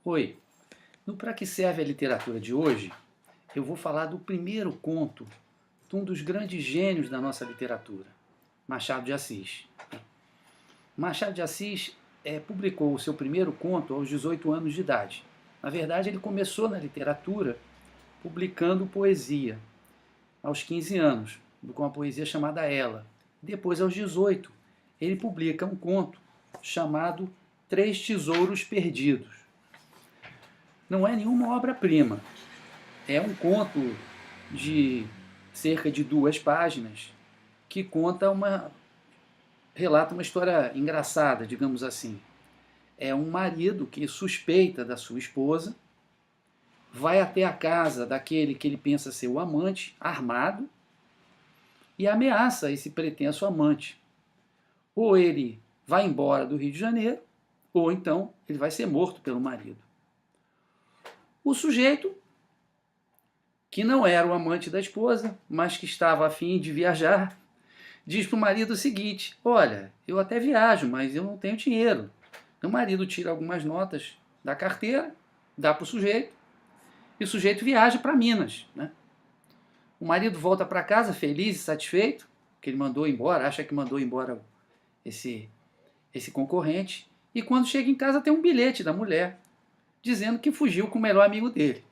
Oi, no Pra Que Serve a Literatura de hoje, eu vou falar do primeiro conto de um dos grandes gênios da nossa literatura, Machado de Assis. Machado de Assis publicou o seu primeiro conto aos 18 anos de idade. Na verdade, ele começou na literatura publicando poesia aos 15 anos, com uma poesia chamada Ela. Depois, aos 18, ele publica um conto chamado Três Tesouros Perdidos. Não é nenhuma obra-prima. É um conto de cerca de 2 páginas que relata uma história engraçada, digamos assim. É um marido que suspeita da sua esposa, vai até a casa daquele que ele pensa ser o amante, armado, e ameaça esse pretenso amante. Ou ele vai embora do Rio de Janeiro, ou então ele vai ser morto pelo marido. O sujeito, que não era o amante da esposa, mas que estava a fim de viajar, diz para o marido o seguinte: olha, eu até viajo, mas eu não tenho dinheiro. O marido tira algumas notas da carteira, dá para o sujeito, e o sujeito viaja para Minas. Né? O marido volta para casa feliz e satisfeito, que ele mandou embora, acha que mandou embora esse concorrente, e quando chega em casa tem um bilhete da mulher, dizendo que fugiu com o melhor amigo dele.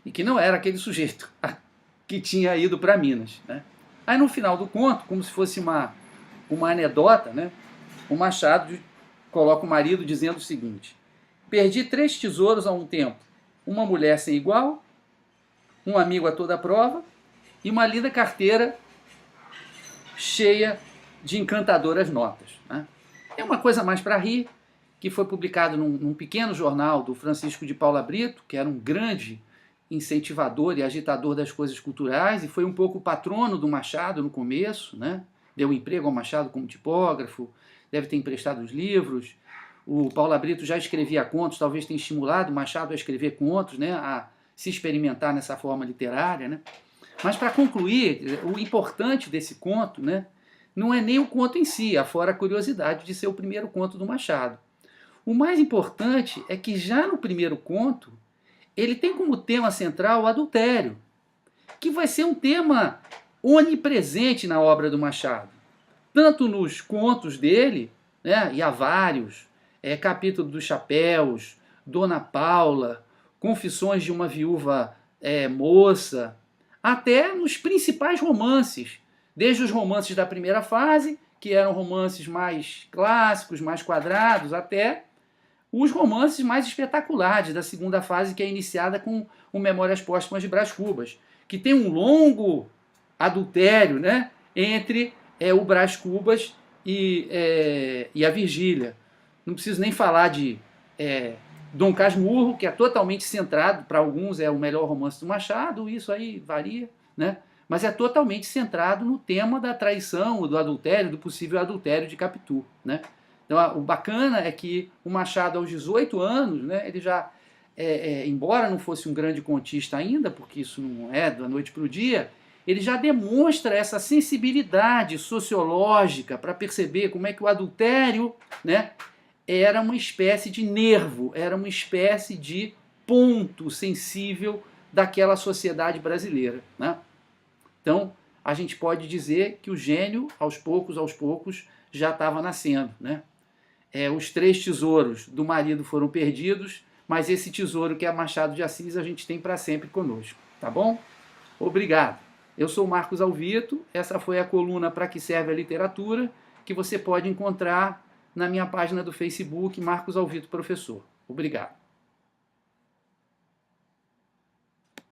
E que não era aquele sujeito que tinha ido para Minas. Né? Aí no final do conto, como se fosse uma anedota, né? O Machado coloca o marido dizendo o seguinte: perdi 3 tesouros há um tempo, uma mulher sem igual, um amigo a toda prova e uma linda carteira cheia de encantadoras notas. Né? É uma coisa mais para rir, que foi publicado num pequeno jornal do Francisco de Paula Brito, que era um grande incentivador e agitador das coisas culturais, e foi um pouco patrono do Machado no começo, né? Deu emprego ao Machado como tipógrafo, deve ter emprestado os livros. O Paula Brito já escrevia contos, talvez tenha estimulado o Machado a escrever contos, né? A se experimentar nessa forma literária. Né? Mas para concluir, o importante desse conto, né, não é nem o conto em si, afora a curiosidade de ser o primeiro conto do Machado. O mais importante é que já no primeiro conto, ele tem como tema central o adultério, que vai ser um tema onipresente na obra do Machado. Tanto nos contos dele, né, e há vários, Capítulo dos Chapéus, Dona Paula, Confissões de uma Viúva Moça, até nos principais romances, desde os romances da primeira fase, que eram romances mais clássicos, mais quadrados, até os romances mais espetaculares da segunda fase, que é iniciada com o Memórias Póstumas de Brás Cubas, que tem um longo adultério, né, entre o Brás Cubas e a Virgília. Não preciso nem falar de Dom Casmurro, que é totalmente centrado, para alguns é o melhor romance do Machado, isso aí varia, né? Mas é totalmente centrado no tema da traição, do adultério, do possível adultério de Capitu. Né? Então, o bacana é que o Machado, aos 18 anos, né, ele já, embora não fosse um grande contista ainda, porque isso não é da noite para o dia, ele já demonstra essa sensibilidade sociológica para perceber como é que o adultério, né, era uma espécie de nervo, era uma espécie de ponto sensível daquela sociedade brasileira. Né? Então, a gente pode dizer que o gênio, aos poucos, já estava nascendo. Né? Os 3 tesouros do marido foram perdidos, mas esse tesouro que é Machado de Assis a gente tem para sempre conosco. Tá bom? Obrigado. Eu sou Marcos Alvito, essa foi a coluna Pra Que Serve a Literatura, que você pode encontrar na minha página do Facebook, Marcos Alvito Professor. Obrigado.